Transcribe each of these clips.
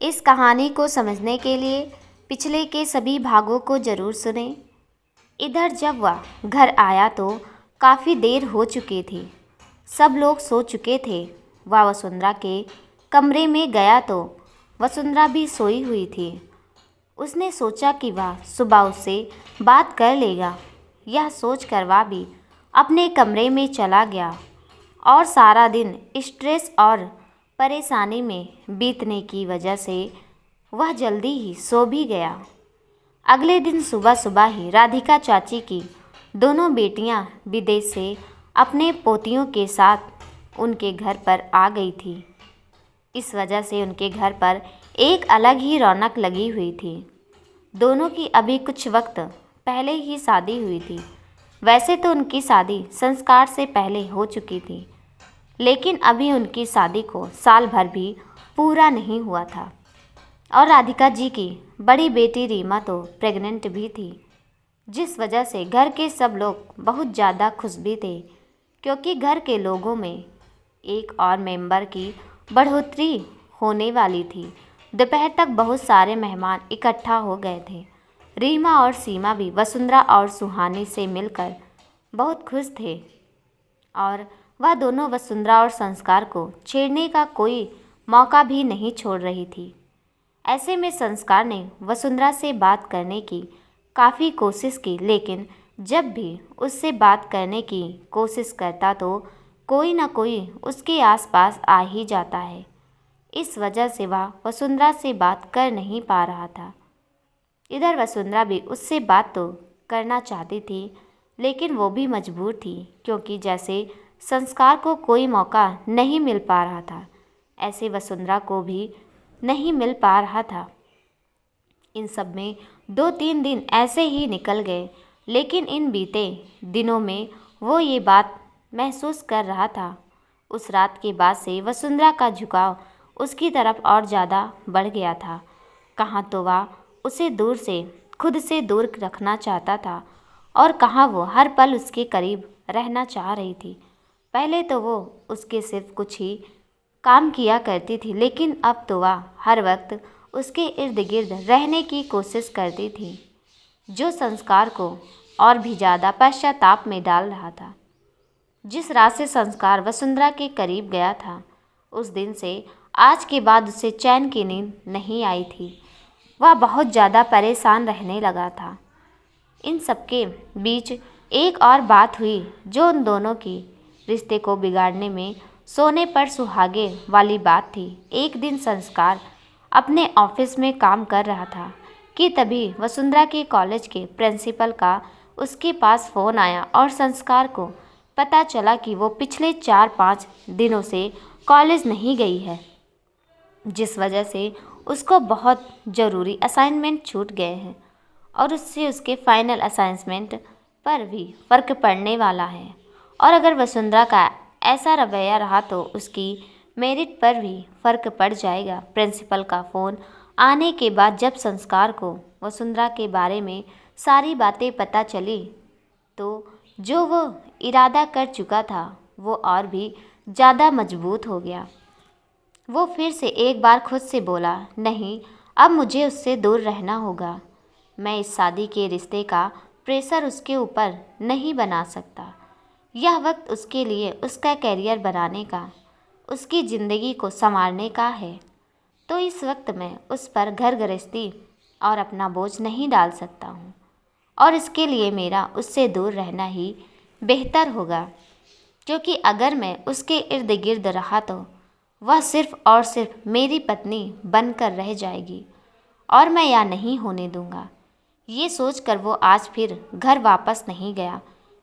इस कहानी को समझने के लिए पिछले के सभी भागों को जरूर सुनें। इधर जब वह घर आया तो काफ़ी देर हो चुकी थी। सब लोग सो चुके थे। वह वसुंधरा के कमरे में गया तो वसुंधरा भी सोई हुई थी। उसने सोचा कि वह सुबह उससे बात कर लेगा। यह सोच कर वह भी अपने कमरे में चला गया और सारा दिन स्ट्रेस और परेशानी में बीतने की वजह से वह जल्दी ही सो भी गया। अगले दिन सुबह सुबह ही राधिका चाची की दोनों बेटियां विदेश से अपने पोतियों के साथ उनके घर पर आ गई थी। इस वजह से उनके घर पर एक अलग ही रौनक लगी हुई थी। दोनों की अभी कुछ वक्त पहले ही शादी हुई थी। वैसे तो उनकी शादी संस्कार से पहले हो चुकी थी, लेकिन अभी उनकी शादी को साल भर भी पूरा नहीं हुआ था। और राधिका जी की बड़ी बेटी रीमा तो प्रेग्नेंट भी थी, जिस वजह से घर के सब लोग बहुत ज़्यादा खुश भी थे, क्योंकि घर के लोगों में एक और मेंबर की बढ़ोतरी होने वाली थी। दोपहर तक बहुत सारे मेहमान इकट्ठा हो गए थे। रीमा और सीमा भी वसुंधरा और सुहानी से मिलकर बहुत खुश थे और वह दोनों वसुंधरा और संस्कार को छेड़ने का कोई मौका भी नहीं छोड़ रही थी। ऐसे में संस्कार ने वसुंधरा से बात करने की काफ़ी कोशिश की, लेकिन जब भी उससे बात करने की कोशिश करता तो कोई ना कोई उसके आसपास आ ही जाता है। इस वजह से वह वसुंधरा से बात कर नहीं पा रहा था। इधर वसुंधरा भी उससे बात तो करना चाहती थी, लेकिन वो भी मजबूर थी, क्योंकि जैसे संस्कार को कोई मौका नहीं मिल पा रहा था, ऐसे वसुंधरा को भी नहीं मिल पा रहा था। इन सब में 2-3 दिन ऐसे ही निकल गए, लेकिन इन बीते दिनों में वो ये बात महसूस कर रहा था। उस रात के बाद से वसुंधरा का झुकाव उसकी तरफ और ज़्यादा बढ़ गया था। कहाँ तो वह उसे दूर से खुद से दूर रखना चाहता था और कहाँ वो हर पल उसके करीब रहना चाह रही थी। पहले तो वो उसके सिर्फ कुछ ही काम किया करती थी, लेकिन अब तो वह हर वक्त उसके इर्द गिर्द रहने की कोशिश करती थी, जो संस्कार को और भी ज़्यादा पश्चाताप में डाल रहा था। जिस रात से संस्कार वसुंधरा के करीब गया था, उस दिन से आज के बाद उसे चैन की नींद नहीं आई थी। वह बहुत ज़्यादा परेशान रहने लगा था। इन सबके बीच एक और बात हुई जो उन दोनों की रिश्ते को बिगाड़ने में सोने पर सुहागे वाली बात थी। एक दिन संस्कार अपने ऑफिस में काम कर रहा था कि तभी वसुंधरा के कॉलेज के प्रिंसिपल का उसके पास फ़ोन आया और संस्कार को पता चला कि वो पिछले 4-5 दिनों से कॉलेज नहीं गई है, जिस वजह से उसको बहुत ज़रूरी असाइनमेंट छूट गए हैं और उससे उसके फाइनल असाइनमेंट पर भी फ़र्क पड़ने वाला है। और अगर वसुंधरा का ऐसा रवैया रहा तो उसकी मेरिट पर भी फ़र्क पड़ जाएगा। प्रिंसिपल का फ़ोन आने के बाद जब संस्कार को वसुंधरा के बारे में सारी बातें पता चली तो जो वो इरादा कर चुका था वो और भी ज़्यादा मजबूत हो गया। वो फिर से एक बार खुद से बोला, नहीं, अब मुझे उससे दूर रहना होगा। मैं इस शादी के रिश्ते का प्रेशर उसके ऊपर नहीं बना सकता। यह वक्त उसके लिए उसका करियर बनाने का, उसकी ज़िंदगी को संवारने का है। तो इस वक्त मैं उस पर घर गृहस्थी और अपना बोझ नहीं डाल सकता हूँ और इसके लिए मेरा उससे दूर रहना ही बेहतर होगा, क्योंकि अगर मैं उसके इर्द गिर्द रहा तो वह सिर्फ और सिर्फ मेरी पत्नी बनकर रह जाएगी और मैं यह नहीं होने दूंगा। ये सोचकर वो आज फिर घर वापस नहीं गया,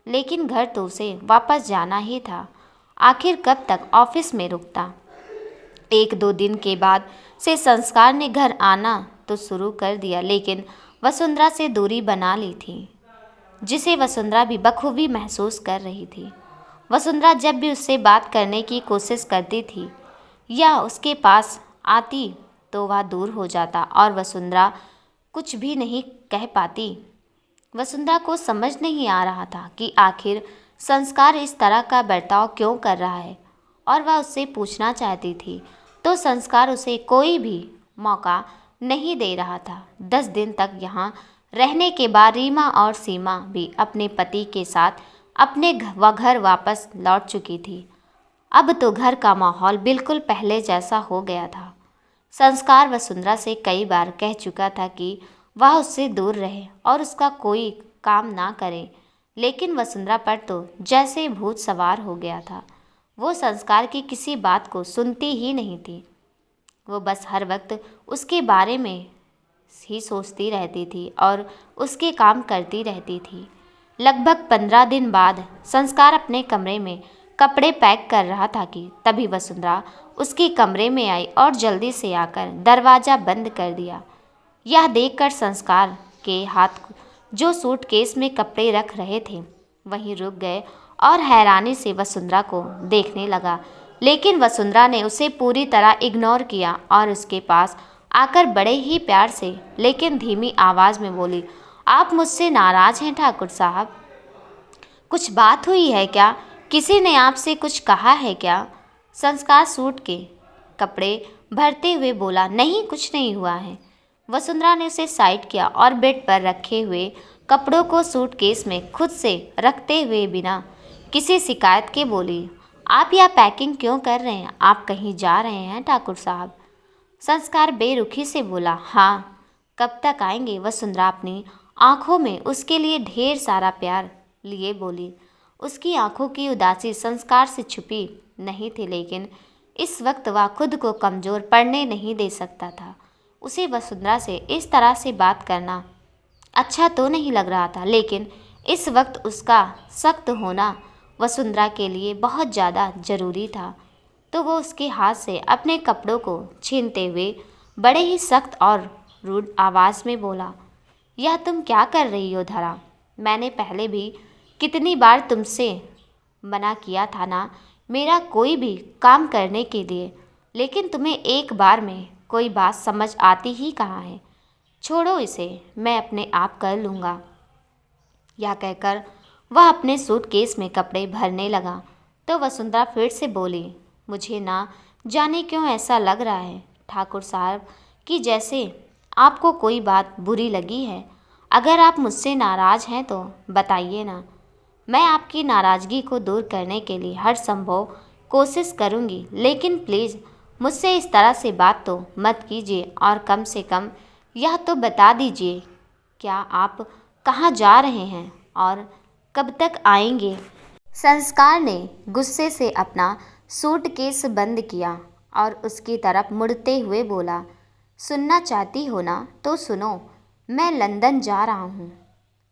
लेकिन घर तो उसे वापस जाना ही था। आखिर कब तक ऑफिस में रुकता। 1-2 दिन के बाद से संस्कार ने घर आना तो शुरू कर दिया, लेकिन वसुंधरा से दूरी बना ली थी, जिसे वसुंधरा भी बखूबी महसूस कर रही थी। वसुंधरा जब भी उससे बात करने की कोशिश करती थी या उसके पास आती तो वह दूर हो जाता और वसुंधरा कुछ भी नहीं कह पाती। वसुंधरा को समझ नहीं आ रहा था कि आखिर संस्कार इस तरह का बर्ताव क्यों कर रहा है और वह उससे पूछना चाहती थी तो संस्कार उसे कोई भी मौका नहीं दे रहा था। 10 दिन तक यहाँ रहने के बाद रीमा और सीमा भी अपने पति के साथ अपने घर वापस लौट चुकी थी। अब तो घर का माहौल बिल्कुल पहले जैसा हो गया था। संस्कार वसुंधरा से कई बार कह चुका था कि वह उससे दूर रहे और उसका कोई काम ना करे, लेकिन वसुंधरा पर तो जैसे भूत सवार हो गया था। वो संस्कार की किसी बात को सुनती ही नहीं थी। वो बस हर वक्त उसके बारे में ही सोचती रहती थी और उसके काम करती रहती थी। लगभग 15 दिन बाद संस्कार अपने कमरे में कपड़े पैक कर रहा था कि तभी वसुंधरा उसके कमरे में आई और जल्दी से आकर दरवाज़ा बंद कर दिया। यह देखकर संस्कार के हाथ जो सूटकेस में कपड़े रख रहे थे वहीं रुक गए और हैरानी से वसुंधरा को देखने लगा, लेकिन वसुंधरा ने उसे पूरी तरह इग्नोर किया और उसके पास आकर बड़े ही प्यार से लेकिन धीमी आवाज़ में बोली, आप मुझसे नाराज़ हैं ठाकुर साहब? कुछ बात हुई है क्या? किसी ने आपसे कुछ कहा है क्या? संस्कार सूट के कपड़े भरते हुए बोला, नहीं कुछ नहीं हुआ है। वसुंधरा ने उसे साइड किया और बेड पर रखे हुए कपड़ों को सूटकेस में खुद से रखते हुए बिना किसी शिकायत के बोली, आप यह पैकिंग क्यों कर रहे हैं? आप कहीं जा रहे हैं ठाकुर साहब? संस्कार बेरुखी से बोला, हाँ। कब तक आएंगे? वसुंधरा अपनी आंखों में उसके लिए ढेर सारा प्यार लिए बोली। उसकी आंखों की उदासी संस्कार से छुपी नहीं थी, लेकिन इस वक्त वह खुद को कमज़ोर पड़ने नहीं दे सकता था। उसे वसुंधरा से इस तरह से बात करना अच्छा तो नहीं लग रहा था, लेकिन इस वक्त उसका सख्त होना वसुंधरा के लिए बहुत ज़्यादा ज़रूरी था। तो वो उसके हाथ से अपने कपड़ों को छीनते हुए बड़े ही सख्त और रूड आवाज़ में बोला, यह तुम क्या कर रही हो धरा? मैंने पहले भी कितनी बार तुमसे मना किया था ना मेरा कोई भी काम करने के लिए, लेकिन तुम्हें एक बार में कोई बात समझ आती ही कहाँ है। छोड़ो इसे, मैं अपने आप कर लूँगा। यह कहकर वह अपने सूटकेस में कपड़े भरने लगा तो वसुंधरा फिर से बोली, मुझे ना जाने क्यों ऐसा लग रहा है ठाकुर साहब कि जैसे आपको कोई बात बुरी लगी है। अगर आप मुझसे नाराज़ हैं तो बताइए ना, मैं आपकी नाराज़गी को दूर करने के लिए हर संभव कोशिश करूंगी, लेकिन प्लीज़ मुझसे इस तरह से बात तो मत कीजिए और कम से कम यह तो बता दीजिए क्या आप कहाँ जा रहे हैं और कब तक आएंगे। संस्कार ने गुस्से से अपना सूटकेस बंद किया और उसकी तरफ मुड़ते हुए बोला, सुनना चाहती हो ना तो सुनो, मैं लंदन जा रहा हूँ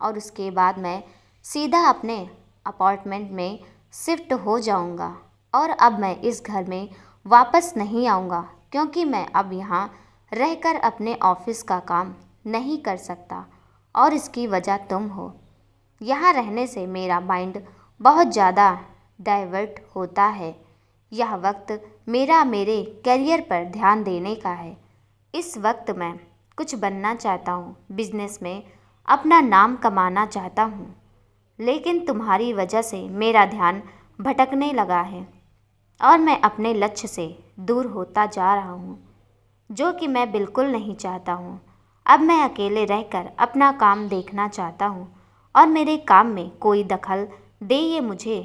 और उसके बाद मैं सीधा अपने अपार्टमेंट में शिफ्ट हो जाऊँगा और अब मैं इस घर में वापस नहीं आऊँगा, क्योंकि मैं अब यहाँ रहकर अपने ऑफिस का काम नहीं कर सकता और इसकी वजह तुम हो। यहाँ रहने से मेरा माइंड बहुत ज़्यादा डाइवर्ट होता है। यह वक्त मेरे करियर पर ध्यान देने का है। इस वक्त मैं कुछ बनना चाहता हूँ, बिजनेस में अपना नाम कमाना चाहता हूँ, लेकिन तुम्हारी वजह से मेरा ध्यान भटकने लगा है और मैं अपने लक्ष्य से दूर होता जा रहा हूँ, जो कि मैं बिल्कुल नहीं चाहता हूँ। अब मैं अकेले रहकर अपना काम देखना चाहता हूँ और मेरे काम में कोई दखल दे ये मुझे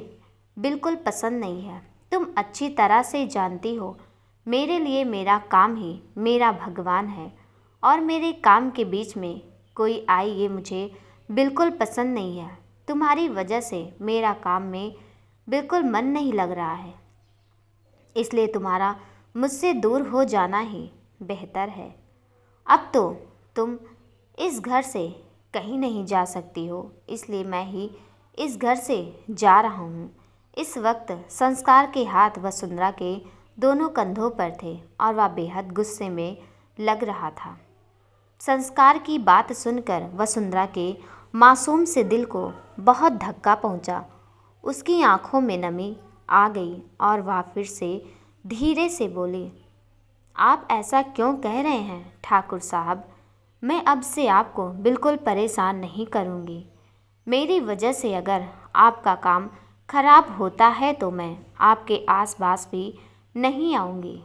बिल्कुल पसंद नहीं है। तुम अच्छी तरह से जानती हो मेरे लिए मेरा काम ही मेरा भगवान है और मेरे काम के बीच में कोई आए ये मुझे बिल्कुल पसंद नहीं है। तुम्हारी वजह से मेरा काम में बिल्कुल मन नहीं लग रहा है, इसलिए तुम्हारा मुझसे दूर हो जाना ही बेहतर है। अब तो तुम इस घर से कहीं नहीं जा सकती हो, इसलिए मैं ही इस घर से जा रहा हूँ। इस वक्त संस्कार के हाथ वसुंधरा के दोनों कंधों पर थे और वह बेहद गुस्से में लग रहा था। संस्कार की बात सुनकर वसुंधरा के मासूम से दिल को बहुत धक्का पहुंचा। उसकी आंखों में नमी आ गई और वह फिर से धीरे से बोली, आप ऐसा क्यों कह रहे हैं ठाकुर साहब? मैं अब से आपको बिल्कुल परेशान नहीं करूंगी। मेरी वजह से अगर आपका काम खराब होता है तो मैं आपके आसपास भी नहीं आऊंगी।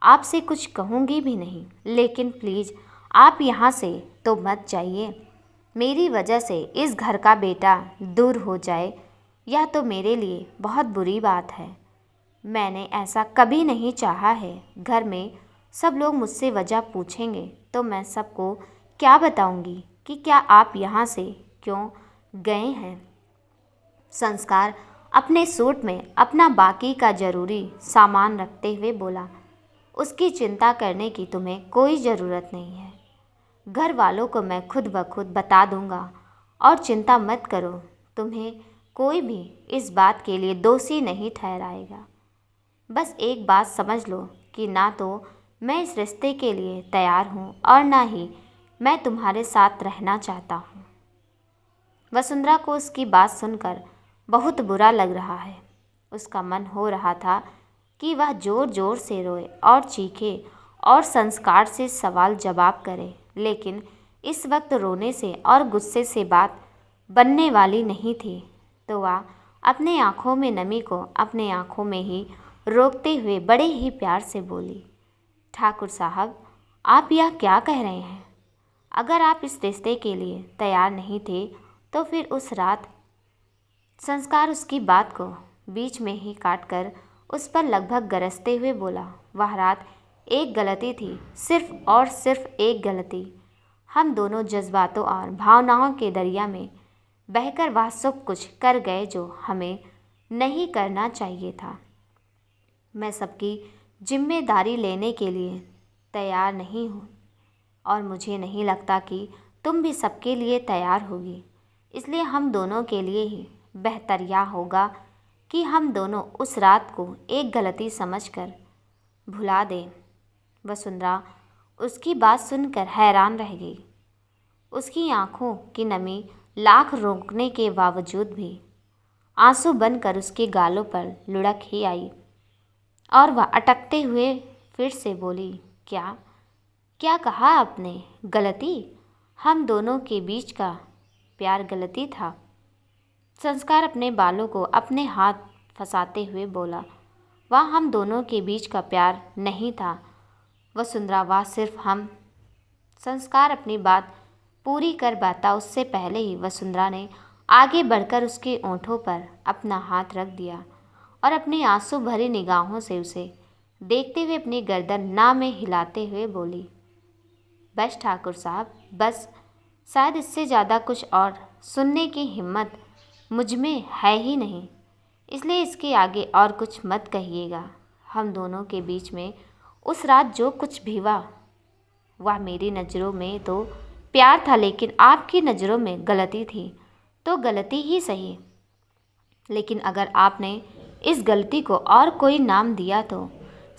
आपसे कुछ कहूँगी भी नहीं, लेकिन प्लीज़ आप यहाँ से तो मत जाइए। मेरी वजह से इस घर का बेटा दूर हो जाए, यह तो मेरे लिए बहुत बुरी बात है। मैंने ऐसा कभी नहीं चाहा है। घर में सब लोग मुझसे वजह पूछेंगे तो मैं सबको क्या बताऊंगी कि क्या आप यहाँ से क्यों गए हैं। संस्कार अपने सूट में अपना बाकी का ज़रूरी सामान रखते हुए बोला, उसकी चिंता करने की तुम्हें कोई ज़रूरत नहीं है। घर वालों को मैं खुद ब खुद बता दूंगा और चिंता मत करो, तुम्हें कोई भी इस बात के लिए दोषी नहीं ठहराएगा। बस एक बात समझ लो कि ना तो मैं इस रिश्ते के लिए तैयार हूँ और ना ही मैं तुम्हारे साथ रहना चाहता हूँ। वसुंधरा को उसकी बात सुनकर बहुत बुरा लग रहा है। उसका मन हो रहा था कि वह ज़ोर ज़ोर से रोए और चीखे और संस्कार से सवाल जवाब करे, लेकिन इस वक्त रोने से और गुस्से से बात बनने वाली नहीं थी। तो वह अपने आँखों में नमी को अपने आँखों में ही रोकते हुए बड़े ही प्यार से बोली, ठाकुर साहब, आप यह क्या कह रहे हैं? अगर आप इस रिश्ते के लिए तैयार नहीं थे तो फिर उस रात। संस्कार उसकी बात को बीच में ही काटकर उस पर लगभग गरजते हुए बोला, वह रात एक गलती थी, सिर्फ और सिर्फ एक गलती। हम दोनों जज्बातों और भावनाओं के दरिया में बहकर वह सब कुछ कर गए जो हमें नहीं करना चाहिए था। मैं सबकी जिम्मेदारी लेने के लिए तैयार नहीं हूँ और मुझे नहीं लगता कि तुम भी सबके लिए तैयार होगी। इसलिए हम दोनों के लिए ही बेहतर यह होगा कि हम दोनों उस रात को एक गलती समझकर भुला दें। वसुंधरा उसकी बात सुनकर हैरान रह गई। उसकी आंखों की नमी लाख रोकने के बावजूद भी आंसू बनकर उसके गालों पर लुढ़क ही आई और वह अटकते हुए फिर से बोली, क्या क्या कहा आपने? गलती? हम दोनों के बीच का प्यार गलती था? संस्कार अपने बालों को अपने हाथ फंसाते हुए बोला, वह हम दोनों के बीच का प्यार नहीं था वसुंधरा, वह सिर्फ हम। संस्कार अपनी बात पूरी कर पाता उससे पहले ही वसुंधरा ने आगे बढ़कर उसके ओंठों पर अपना हाथ रख दिया और अपनी आंसू भरी निगाहों से उसे देखते हुए अपनी गर्दन ना में हिलाते हुए बोली, बस ठाकुर साहब, बस। शायद इससे ज़्यादा कुछ और सुनने की हिम्मत मुझ में है ही नहीं, इसलिए इसके आगे और कुछ मत कहिएगा। हम दोनों के बीच में उस रात जो कुछ भी हुआ वह मेरी नज़रों में तो प्यार था, लेकिन आपकी नज़रों में गलती थी। तो गलती ही सही, लेकिन अगर आपने इस गलती को और कोई नाम दिया तो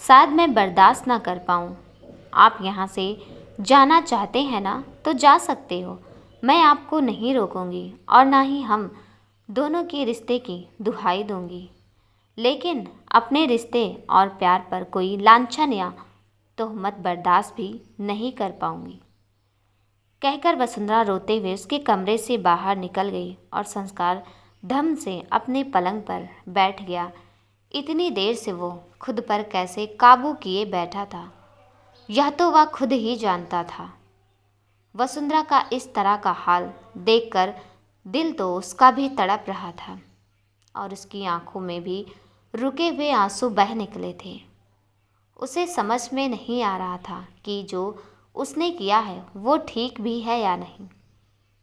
शायद मैं बर्दाश्त ना कर पाऊँ। आप यहाँ से जाना चाहते हैं ना, तो जा सकते हो, मैं आपको नहीं रोकूंगी और ना ही हम दोनों के रिश्ते की दुहाई दूंगी, लेकिन अपने रिश्ते और प्यार पर कोई लांछन या तोहमत बर्दाश्त भी नहीं कर पाऊंगी। कहकर वसुंधरा रोते हुए उसके कमरे से बाहर निकल गई और संस्कार धम से अपने पलंग पर बैठ गया। इतनी देर से वो खुद पर कैसे काबू किए बैठा था, यह तो वह खुद ही जानता था। वसुंधरा का इस तरह का हाल देखकर दिल तो उसका भी तड़प रहा था और उसकी आंखों में भी रुके हुए आंसू बह निकले थे। उसे समझ में नहीं आ रहा था कि जो उसने किया है वो ठीक भी है या नहीं,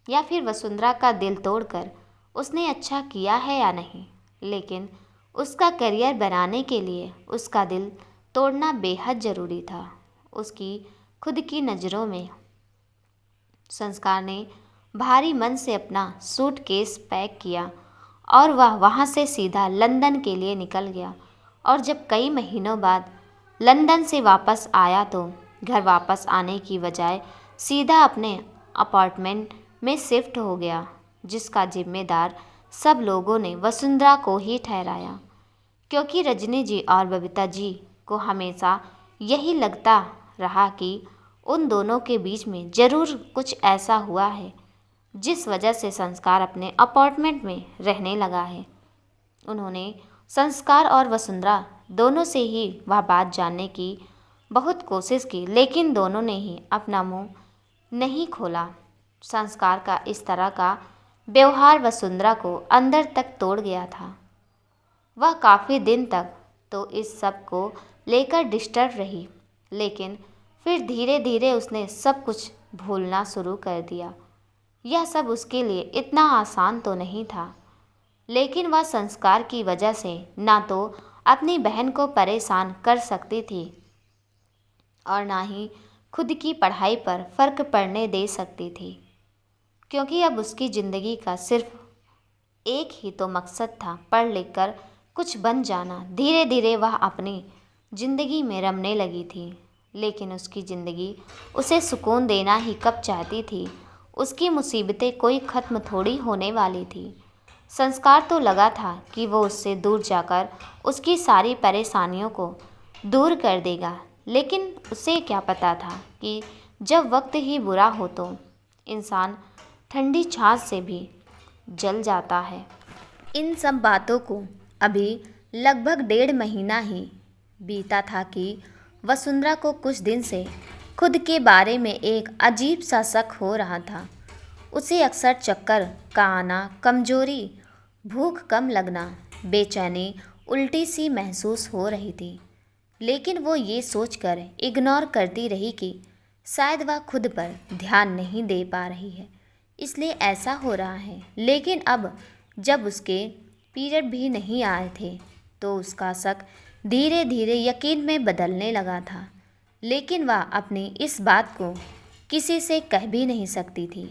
या फिर वसुंधरा का दिल तोड़कर उसने अच्छा किया है या नहीं। लेकिन उसका करियर बनाने के लिए उसका दिल तोड़ना बेहद ज़रूरी था। उसकी खुद की नज़रों में संस्कार ने भारी मन से अपना सूटकेस पैक किया और वह वहाँ से सीधा लंदन के लिए निकल गया। और जब कई महीनों बाद लंदन से वापस आया तो घर वापस आने की बजाय सीधा अपने अपार्टमेंट में शिफ्ट हो गया, जिसका जिम्मेदार सब लोगों ने वसुंधरा को ही ठहराया, क्योंकि रजनी जी और बबीता जी को हमेशा यही लगता रहा कि उन दोनों के बीच में ज़रूर कुछ ऐसा हुआ है जिस वजह से संस्कार अपने अपार्टमेंट में रहने लगा है। उन्होंने संस्कार और वसुंधरा दोनों से ही वह बात जानने की बहुत कोशिश की, लेकिन दोनों ने ही अपना मुंह नहीं खोला। संस्कार का इस तरह का व्यवहार वसुंधरा को अंदर तक तोड़ गया था। वह काफ़ी दिन तक तो इस सब को लेकर डिस्टर्ब रही, लेकिन फिर धीरे धीरे उसने सब कुछ भूलना शुरू कर दिया। यह सब उसके लिए इतना आसान तो नहीं था, लेकिन वह संस्कार की वजह से ना तो अपनी बहन को परेशान कर सकती थी और ना ही खुद की पढ़ाई पर फर्क पड़ने दे सकती थी, क्योंकि अब उसकी ज़िंदगी का सिर्फ एक ही तो मकसद था, पढ़ लिख कर कुछ बन जाना। धीरे धीरे वह अपनी ज़िंदगी में रमने लगी थी, लेकिन उसकी ज़िंदगी उसे सुकून देना ही कब चाहती थी। उसकी मुसीबतें कोई ख़त्म थोड़ी होने वाली थी। संस्कार तो लगा था कि वो उससे दूर जाकर उसकी सारी परेशानियों को दूर कर देगा, लेकिन उसे क्या पता था कि जब वक्त ही बुरा हो तो इंसान ठंडी छाछ से भी जल जाता है। इन सब बातों को अभी लगभग 1.5 महीना ही बीता था कि वसुंधरा को कुछ दिन से खुद के बारे में एक अजीब सा शक हो रहा था। उसे अक्सर चक्कर का आना, कमजोरी, भूख कम लगना, बेचैनी, उल्टी सी महसूस हो रही थी। लेकिन वो ये सोचकर इग्नोर करती रही कि शायद वह खुद पर ध्यान नहीं दे पा रही है, इसलिए ऐसा हो रहा है। लेकिन अब जब उसके पीरियड भी नहीं आए थे तो उसका शक धीरे धीरे यकीन में बदलने लगा था। लेकिन वह अपनी इस बात को किसी से कह भी नहीं सकती थी,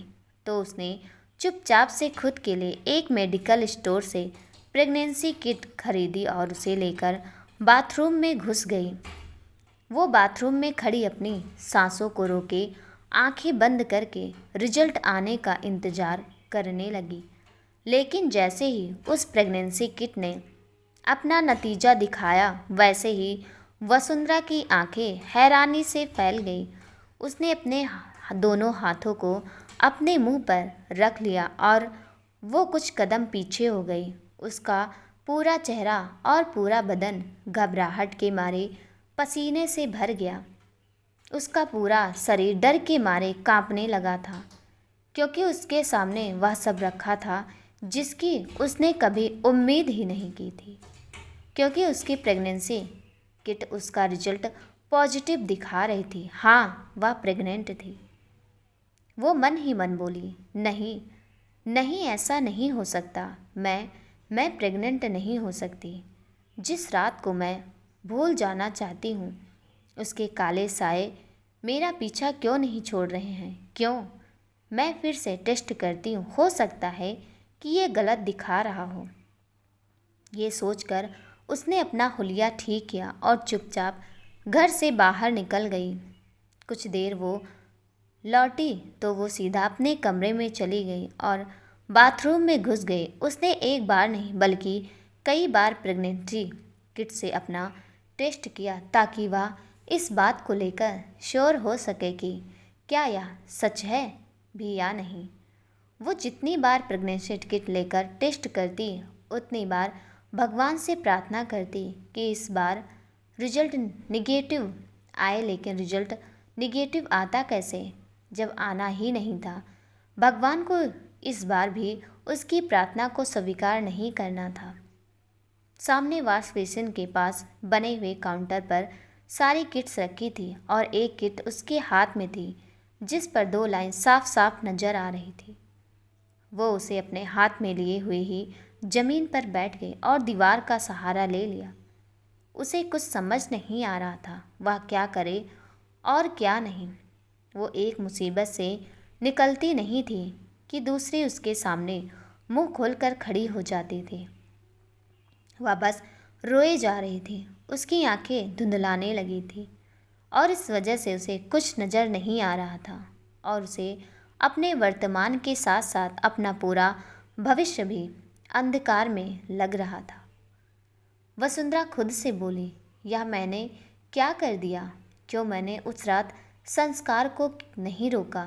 तो उसने चुपचाप से खुद के लिए एक मेडिकल स्टोर से प्रेगनेंसी किट खरीदी और उसे लेकर बाथरूम में घुस गई। वो बाथरूम में खड़ी अपनी सांसों को रोके आंखें बंद करके रिजल्ट आने का इंतज़ार करने लगी। लेकिन जैसे ही उस प्रेगनेंसी किट ने अपना नतीजा दिखाया, वैसे ही वसुंधरा की आंखें हैरानी से फैल गई। उसने अपने दोनों हाथों को अपने मुंह पर रख लिया और वो कुछ कदम पीछे हो गई। उसका पूरा चेहरा और पूरा बदन घबराहट के मारे पसीने से भर गया। उसका पूरा शरीर डर के मारे कांपने लगा था, क्योंकि उसके सामने वह सब रखा था जिसकी उसने कभी उम्मीद ही नहीं की थी। क्योंकि उसकी प्रेगनेंसी किट उसका रिजल्ट पॉजिटिव दिखा रही थी। हाँ, वह प्रेग्नेंट थी। वो मन ही मन बोली, नहीं नहीं, ऐसा नहीं हो सकता। मैं प्रेग्नेंट नहीं हो सकती। जिस रात को मैं भूल जाना चाहती हूँ, उसके काले साए मेरा पीछा क्यों नहीं छोड़ रहे हैं? क्यों? मैं फिर से टेस्ट करती हूँ, हो सकता है कि ये गलत दिखा रहा हो। ये सोचकर उसने अपना हुलिया ठीक किया और चुपचाप घर से बाहर निकल गई। कुछ देर वो लौटी तो वो सीधा अपने कमरे में चली गई और बाथरूम में घुस गई। उसने एक बार नहीं बल्कि कई बार प्रेगनेंसी किट से अपना टेस्ट किया, ताकि वह इस बात को लेकर श्योर हो सके कि क्या यह सच है भी या नहीं। वो जितनी बार प्रेगनेंसी किट लेकर टेस्ट करती, उतनी बार भगवान से प्रार्थना करती कि इस बार रिजल्ट निगेटिव आए। लेकिन रिजल्ट निगेटिव आता कैसे, जब आना ही नहीं था। भगवान को इस बार भी उसकी प्रार्थना को स्वीकार नहीं करना था। सामने वॉश बेसिन के पास बने हुए काउंटर पर सारी किट्स रखी थी और एक किट उसके हाथ में थी जिस पर 2 लाइन साफ साफ नजर आ रही थी। वो उसे अपने हाथ में लिए हुए ही जमीन पर बैठ गई और दीवार का सहारा ले लिया। उसे कुछ समझ नहीं आ रहा था, वह क्या करे और क्या नहीं। वो एक मुसीबत से निकलती नहीं थी कि दूसरी उसके सामने मुंह खोलकर खड़ी हो जाती थी। वह बस रोए जा रही थी। उसकी आंखें धुंधलाने लगी थी और इस वजह से उसे कुछ नज़र नहीं आ रहा था और उसे अपने वर्तमान के साथ साथ अपना पूरा भविष्य भी अंधकार में लग रहा था। वसुंधरा खुद से बोली, यह मैंने क्या कर दिया? क्यों मैंने उस रात संस्कार को नहीं रोका?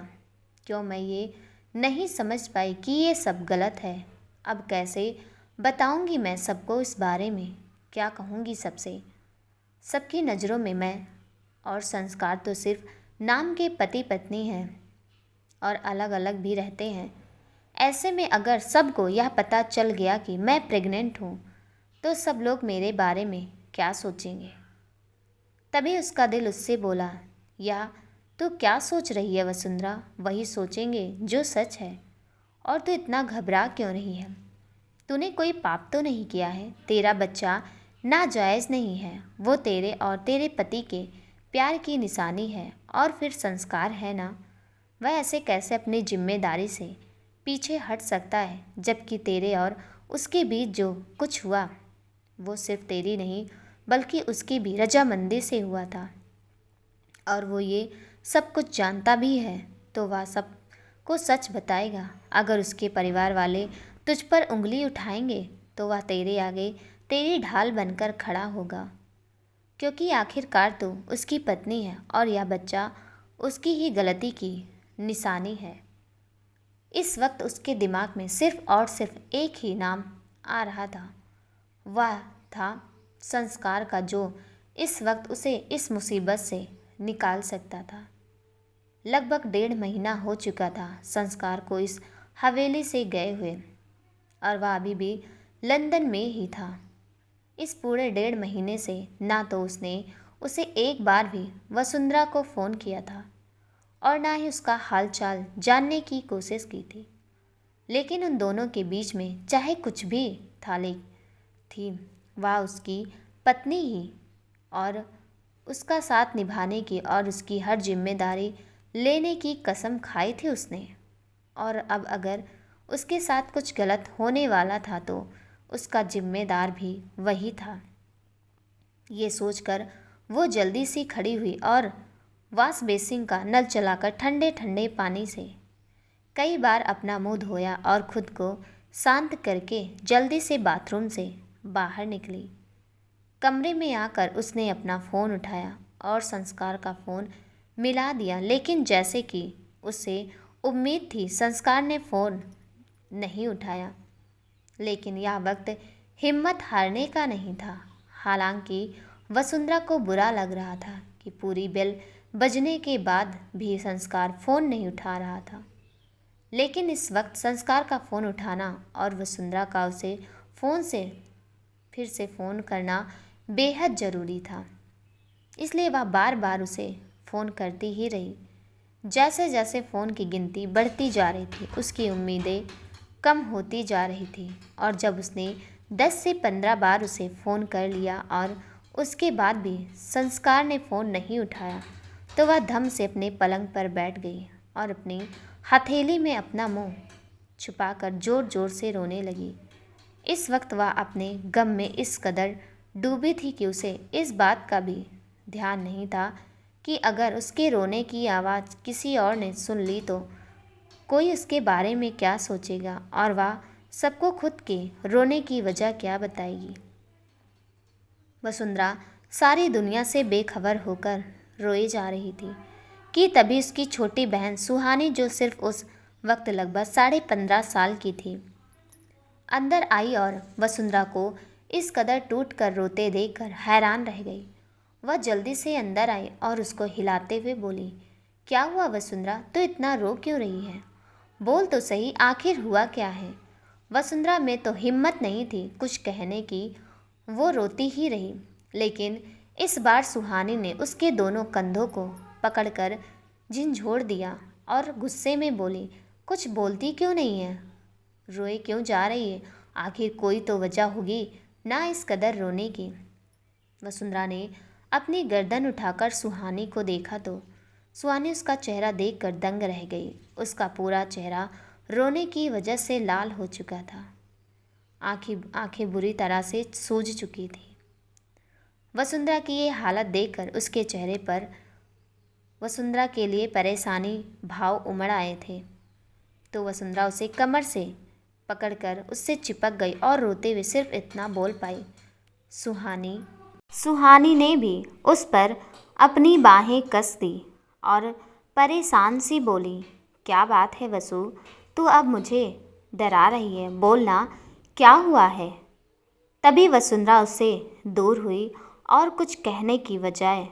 क्यों मैं ये नहीं समझ पाई कि ये सब गलत है? अब कैसे बताऊंगी मैं सबको इस बारे में? क्या कहूँगी सबसे? सबकी नज़रों में मैं और संस्कार तो सिर्फ नाम के पति पत्नी हैं और अलग अलग भी रहते हैं। ऐसे में अगर सबको यह पता चल गया कि मैं प्रेग्नेंट हूँ तो सब लोग मेरे बारे में क्या सोचेंगे। तभी उसका दिल उससे बोला, यह तू क्या सोच रही है वसुंधरा, वही सोचेंगे जो सच है। और तू इतना घबरा क्यों रही है? तूने कोई पाप तो नहीं किया है। तेरा बच्चा नाजायज़ नहीं है। वो तेरे और तेरे पति के प्यार की निशानी है और फिर संस्कार है ना। वह ऐसे कैसे अपनी जिम्मेदारी से पीछे हट सकता है, जबकि तेरे और उसके बीच जो कुछ हुआ वो सिर्फ तेरी नहीं बल्कि उसकी भी रजामंदी से हुआ था। और वो ये सब कुछ जानता भी है तो वह सब को सच बताएगा। अगर उसके परिवार वाले तुझ पर उंगली उठाएंगे तो वह तेरे आगे तेरी ढाल बनकर खड़ा होगा, क्योंकि आखिरकार तो उसकी पत्नी है और यह बच्चा उसकी ही गलती की निशानी है। इस वक्त उसके दिमाग में सिर्फ और सिर्फ एक ही नाम आ रहा था, वह था संस्कार का, जो इस वक्त उसे इस मुसीबत से निकाल सकता था। लगभग 1.5 महीना हो चुका था संस्कार को इस हवेली से गए हुए और वह अभी भी लंदन में ही था। इस पूरे 1.5 महीने से ना तो उसने उसे एक बार भी वसुंधरा को फ़ोन किया था और ना ही उसका हालचाल जानने की कोशिश की थी। लेकिन उन दोनों के बीच में चाहे कुछ भी थी, वह उसकी पत्नी ही और उसका साथ निभाने की और उसकी हर जिम्मेदारी लेने की कसम खाई थी उसने। और अब अगर उसके साथ कुछ गलत होने वाला था तो उसका जिम्मेदार भी वही था। ये सोचकर वो जल्दी सी खड़ी हुई और वॉश बेसिन का नल चलाकर ठंडे ठंडे पानी से कई बार अपना मुंह धोया और खुद को शांत करके जल्दी से बाथरूम से बाहर निकली। कमरे में आकर उसने अपना फ़ोन उठाया और संस्कार का फ़ोन मिला दिया, लेकिन जैसे कि उसे उम्मीद थी संस्कार ने फ़ोन नहीं उठाया। लेकिन यह वक्त हिम्मत हारने का नहीं था। हालांकि वसुंधरा को बुरा लग रहा था कि पूरी बेल बजने के बाद भी संस्कार फ़ोन नहीं उठा रहा था, लेकिन इस वक्त संस्कार का फ़ोन उठाना और वसुंधरा का उसे फ़ोन से फिर से फ़ोन करना बेहद ज़रूरी था। इसलिए वह बार बार उसे फ़ोन करती ही रही। जैसे जैसे फ़ोन की गिनती बढ़ती जा रही थी उसकी उम्मीदें कम होती जा रही थी और जब उसने 10 से 15 बार उसे फ़ोन कर लिया और उसके बाद भी संस्कार ने फ़ोन नहीं उठाया तो वह धम से अपने पलंग पर बैठ गई और अपनी हथेली में अपना मुंह छुपाकर ज़ोर ज़ोर से रोने लगी। इस वक्त वह अपने गम में इस कदर डूबी थी कि उसे इस बात का भी ध्यान नहीं था कि अगर उसके रोने की आवाज़ किसी और ने सुन ली तो कोई उसके बारे में क्या सोचेगा और वह सबको खुद के रोने की वजह क्या बताएगी। वसुंधरा सारी दुनिया से बेखबर होकर रोए जा रही थी कि तभी उसकी छोटी बहन सुहानी, जो सिर्फ उस वक्त लगभग 15.5 साल की थी, अंदर आई और वसुंधरा को इस कदर टूट कर रोते देखकर हैरान रह गई। वह जल्दी से अंदर आई और उसको हिलाते हुए बोली, क्या हुआ वसुंधरा, तो इतना रो क्यों रही है? बोल तो सही, आखिर हुआ क्या है? वसुंधरा में तो हिम्मत नहीं थी कुछ कहने की, वो रोती ही रही। लेकिन इस बार सुहानी ने उसके दोनों कंधों को पकड़कर झिंझोड़ दिया और गुस्से में बोली, कुछ बोलती क्यों नहीं है? रोए क्यों जा रही है? आखिर कोई तो वजह होगी ना इस कदर रोने की। वसुंधरा ने अपनी गर्दन उठाकर सुहानी को देखा तो सुहानी उसका चेहरा देखकर दंग रह गई। उसका पूरा चेहरा रोने की वजह से लाल हो चुका था। आंखें बुरी तरह से सूज चुकी थी। वसुंधरा की ये हालत देखकर उसके चेहरे पर वसुंधरा के लिए परेशानी भाव उमड़ आए थे तो वसुंधरा उसे कमर से पकड़कर उससे चिपक गई और रोते हुए सिर्फ इतना बोल पाई, सुहानी। सुहानी ने भी उस पर अपनी बाहें कस दी और परेशान सी बोली, क्या बात है वसु, तू अब मुझे डरा रही है, बोलना क्या हुआ है? तभी वसुंधरा उससे दूर हुई और कुछ कहने की बजाय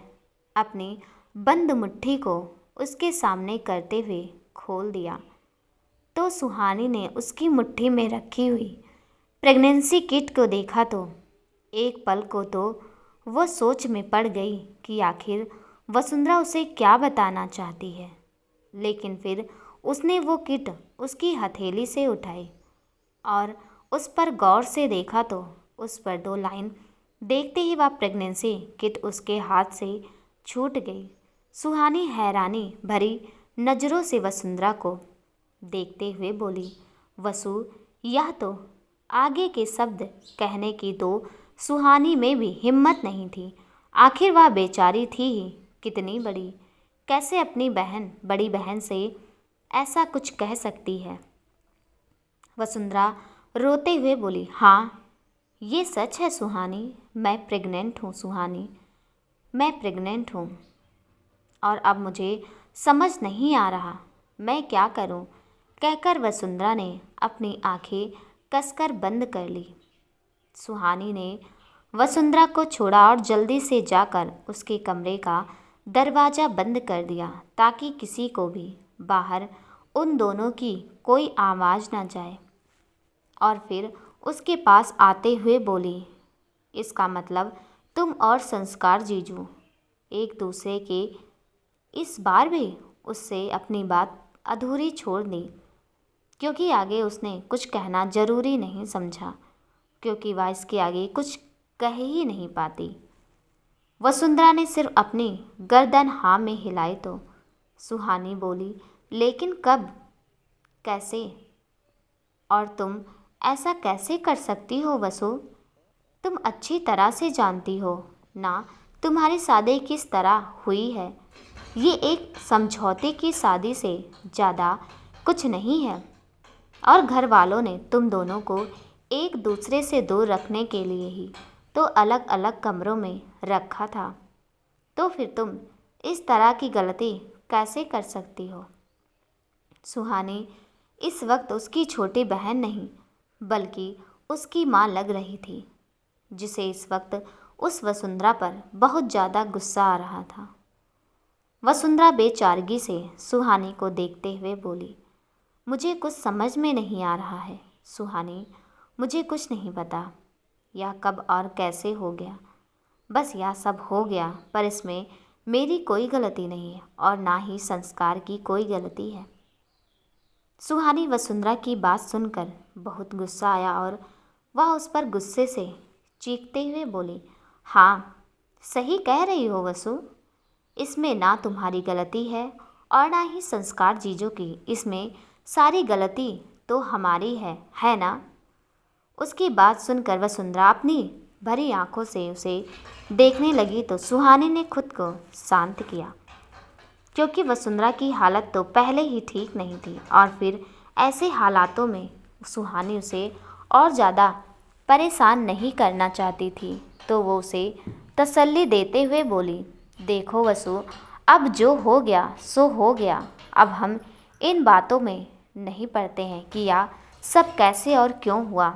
अपनी बंद मुट्ठी को उसके सामने करते हुए खोल दिया तो सुहानी ने उसकी मुट्ठी में रखी हुई प्रेगनेंसी किट को देखा तो एक पल को तो वो सोच में पड़ गई कि आखिर वसुंधरा उसे क्या बताना चाहती है। लेकिन फिर उसने वो किट उसकी हथेली से उठाई और उस पर गौर से देखा तो उस पर 2 लाइन देखते ही वह प्रेगनेंसी किट उसके हाथ से छूट गई। सुहानी हैरानी भरी नज़रों से वसुंधरा को देखते हुए बोली, वसु, यह तो। आगे के शब्द कहने की तो सुहानी में भी हिम्मत नहीं थी। आखिर वह बेचारी थी ही कितनी बड़ी, कैसे अपनी बड़ी बहन से ऐसा कुछ कह सकती है। वसुंधरा रोते हुए बोली, हाँ, ये सच है सुहानी, मैं प्रेग्नेंट हूँ सुहानी, मैं प्रेग्नेंट हूँ। और अब मुझे समझ नहीं आ रहा मैं क्या करूँ, कहकर वसुंधरा ने अपनी आंखें कसकर बंद कर ली। सुहानी ने वसुंधरा को छोड़ा और जल्दी से जाकर उसके कमरे का दरवाज़ा बंद कर दिया ताकि किसी को भी बाहर उन दोनों की कोई आवाज़ न जाए। और फिर उसके पास आते हुए बोली, इसका मतलब तुम और संस्कार जीजू एक दूसरे के। इस बार भी उससे अपनी बात अधूरी छोड़ दी क्योंकि आगे उसने कुछ कहना ज़रूरी नहीं समझा, क्योंकि वह इसके आगे कुछ कह ही नहीं पाती। वसुंधरा ने सिर्फ अपनी गर्दन हाँ में हिलाई तो सुहानी बोली, लेकिन कब, कैसे, और तुम ऐसा कैसे कर सकती हो वसु? तुम अच्छी तरह से जानती हो ना तुम्हारी शादी किस तरह हुई है। ये एक समझौते की शादी से ज़्यादा कुछ नहीं है और घर वालों ने तुम दोनों को एक दूसरे से दूर रखने के लिए ही तो अलग अलग कमरों में रखा था। तो फिर तुम इस तरह की गलती कैसे कर सकती हो? सुहानी इस वक्त उसकी छोटी बहन नहीं बल्कि उसकी माँ लग रही थी, जिसे इस वक्त उस वसुंधरा पर बहुत ज़्यादा गुस्सा आ रहा था। वसुंधरा बेचारगी से सुहानी को देखते हुए बोली, मुझे कुछ समझ में नहीं आ रहा है सुहानी, मुझे कुछ नहीं पता यह कब और कैसे हो गया। बस यह सब हो गया, पर इसमें मेरी कोई गलती नहीं है और ना ही संस्कार की कोई गलती है। सुहानी वसुंधरा की बात सुनकर बहुत गुस्सा आया और वह उस पर गुस्से से चीखते हुए बोली, हाँ, सही कह रही हो वसु, इसमें ना तुम्हारी गलती है और ना ही संस्कार जीजों की, इसमें सारी गलती तो हमारी है ना? उसकी बात सुनकर वसुंधरा अपनी भरी आंखों से उसे देखने लगी तो सुहानी ने खुद को शांत किया, क्योंकि वसुंधरा की हालत तो पहले ही ठीक नहीं थी और फिर ऐसे हालातों में सुहानी उसे और ज़्यादा परेशान नहीं करना चाहती थी। तो वो उसे तसल्ली देते हुए बोली, देखो वसु, अब जो हो गया सो हो गया। अब हम इन बातों में नहीं पड़ते हैं कि यह सब कैसे और क्यों हुआ।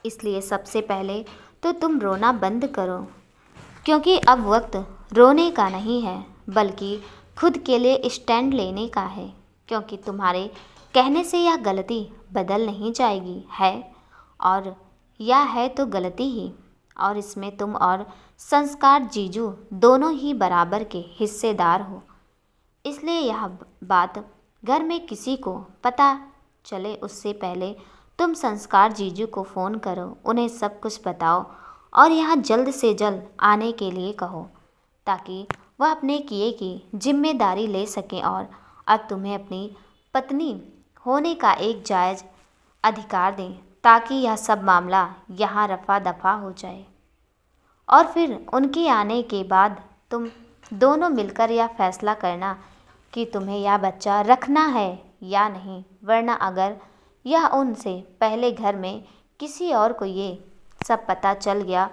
इसलिए सबसे पहले तो तुम रोना बंद करो, क्योंकि अब वक्त रोने का नहीं है बल्कि खुद के लिए स्टैंड लेने का है, क्योंकि तुम्हारे कहने से यह गलती बदल नहीं जाएगी है, और यह है तो गलती ही, और इसमें तुम और संस्कार जीजू दोनों ही बराबर के हिस्सेदार हो। इसलिए यह बात घर में किसी को पता चले उससे पहले तुम संस्कार जीजू को फ़ोन करो, उन्हें सब कुछ बताओ और यहाँ जल्द से जल्द आने के लिए कहो, ताकि वह अपने किए की जिम्मेदारी ले सकें और अब तुम्हें अपनी पत्नी होने का एक जायज़ अधिकार दें, ताकि यह सब मामला यहाँ रफा दफा हो जाए। और फिर उनके आने के बाद तुम दोनों मिलकर यह फैसला करना कि तुम्हें यह बच्चा रखना है या नहीं, वरना अगर यह उनसे पहले घर में किसी और को ये सब पता चल गया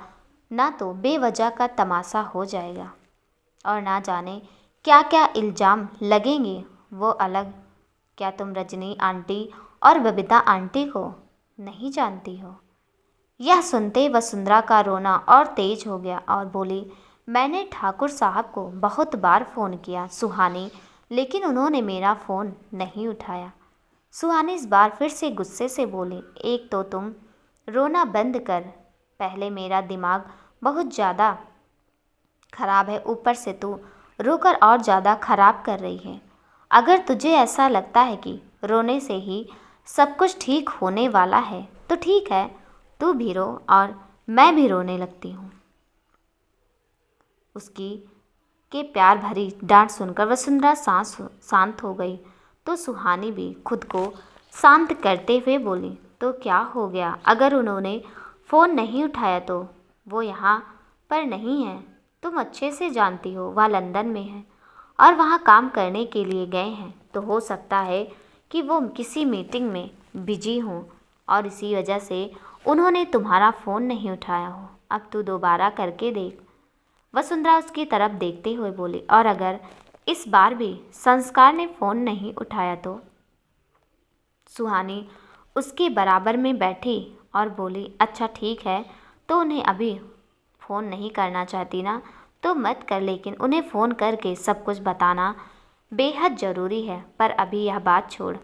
ना तो बेवजह का तमाशा हो जाएगा और ना जाने क्या क्या इल्ज़ाम लगेंगे वो अलग। क्या तुम रजनी आंटी और बबीता आंटी को नहीं जानती हो? यह सुनते वसुंधरा का रोना और तेज हो गया और बोली, मैंने ठाकुर साहब को बहुत बार फ़ोन किया सुहानी, लेकिन उन्होंने मेरा फ़ोन नहीं उठाया। सुहानी इस बार फिर से गुस्से से बोली, एक तो तुम रोना बंद कर, पहले मेरा दिमाग बहुत ज़्यादा खराब है, ऊपर से तू रोकर और ज़्यादा खराब कर रही है। अगर तुझे ऐसा लगता है कि रोने से ही सब कुछ ठीक होने वाला है तो ठीक है, तू भी रो और मैं भी रोने लगती हूँ। उसकी के प्यार भरी डांट सुनकर वसुंधरा शांत हो गई तो सुहानी भी खुद को शांत करते हुए बोली, तो क्या हो गया? अगर उन्होंने फ़ोन नहीं उठाया तो वो यहाँ पर नहीं है। तुम अच्छे से जानती हो वह लंदन में है और वहाँ काम करने के लिए गए हैं, तो हो सकता है कि वो किसी मीटिंग में बिजी हों और इसी वजह से उन्होंने तुम्हारा फ़ोन नहीं उठाया हो। अब तू दोबारा करके देख। वसुंधरा उसकी तरफ देखते हुए बोली, और अगर इस बार भी संस्कार ने फ़ोन नहीं उठाया तो? सुहानी उसके बराबर में बैठी और बोली, अच्छा ठीक है, तो उन्हें अभी फ़ोन नहीं करना चाहती ना तो मत कर, लेकिन उन्हें फ़ोन करके सब कुछ बताना बेहद ज़रूरी है। पर अभी यह बात छोड़,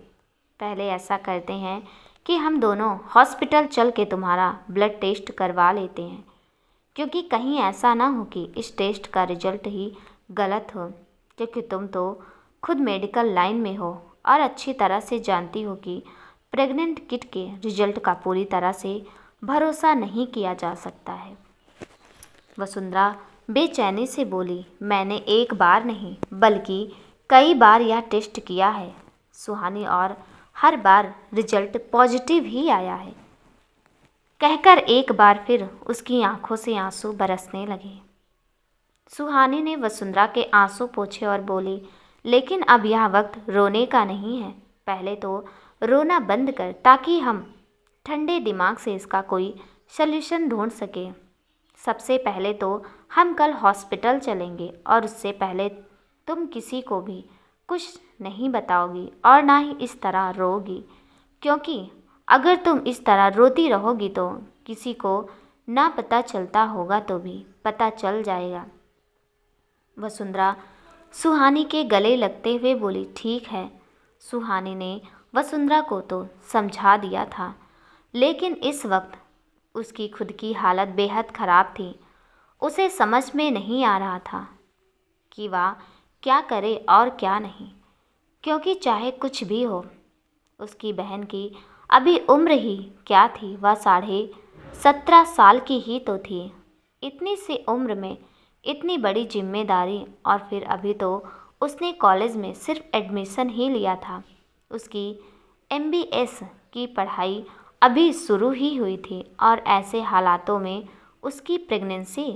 पहले ऐसा करते हैं कि हम दोनों हॉस्पिटल चल के तुम्हारा ब्लड टेस्ट करवा लेते हैं, क्योंकि कहीं ऐसा ना हो कि इस टेस्ट का रिजल्ट ही गलत हो, क्योंकि तुम तो खुद मेडिकल लाइन में हो और अच्छी तरह से जानती हो कि प्रेग्नेंट किट के रिजल्ट का पूरी तरह से भरोसा नहीं किया जा सकता है। वसुंधरा बेचैनी से बोली, मैंने एक बार नहीं बल्कि कई बार यह टेस्ट किया है सुहानी, और हर बार रिजल्ट पॉजिटिव ही आया है। कहकर एक बार फिर उसकी आंखों से आंसू बरसने लगे। सुहानी ने वसुंधरा के आंसू पोंछे और बोली, लेकिन अब यह वक्त रोने का नहीं है। पहले तो रोना बंद कर ताकि हम ठंडे दिमाग से इसका कोई सल्यूशन ढूंढ सके। सबसे पहले तो हम कल हॉस्पिटल चलेंगे और उससे पहले तुम किसी को भी कुछ नहीं बताओगी और ना ही इस तरह रोगी, क्योंकि अगर तुम इस तरह रोती रहोगी तो किसी को ना पता चलता होगा तो भी पता चल जाएगा। वसुंधरा सुहानी के गले लगते हुए बोली, ठीक है। सुहानी ने वसुंधरा को तो समझा दिया था, लेकिन इस वक्त उसकी खुद की हालत बेहद ख़राब थी। उसे समझ में नहीं आ रहा था कि वह क्या करे और क्या नहीं, क्योंकि चाहे कुछ भी हो, उसकी बहन की अभी उम्र ही क्या थी, वह 17.5 साल की ही तो थी। इतनी सी उम्र में इतनी बड़ी जिम्मेदारी, और फिर अभी तो उसने कॉलेज में सिर्फ एडमिशन ही लिया था। उसकी MBS की पढ़ाई अभी शुरू ही हुई थी और ऐसे हालातों में उसकी प्रेगनेंसी।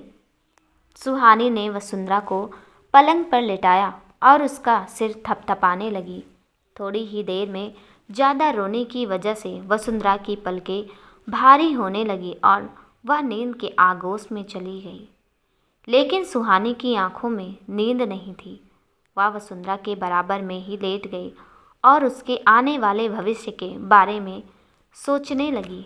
सुहानी ने वसुंधरा को पलंग पर लेटाया और उसका सिर थपथपाने लगी। थोड़ी ही देर में ज़्यादा रोने की वजह से वसुंधरा की पलकें भारी होने लगी और वह नींद के आगोश में चली गई। लेकिन सुहानी की आंखों में नींद नहीं थी। वह वसुंधरा के बराबर में ही लेट गई और उसके आने वाले भविष्य के बारे में सोचने लगी।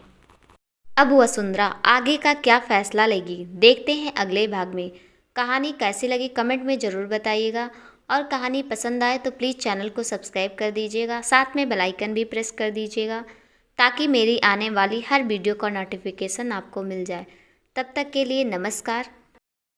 अब वसुंधरा आगे का क्या फैसला लेगी, देखते हैं अगले भाग में। कहानी कैसी लगी कमेंट में ज़रूर बताइएगा, और कहानी पसंद आए तो प्लीज़ चैनल को सब्सक्राइब कर दीजिएगा, साथ में बेल आइकन भी प्रेस कर दीजिएगा ताकि मेरी आने वाली हर वीडियो का नोटिफिकेशन आपको मिल जाए। तब तक के लिए नमस्कार।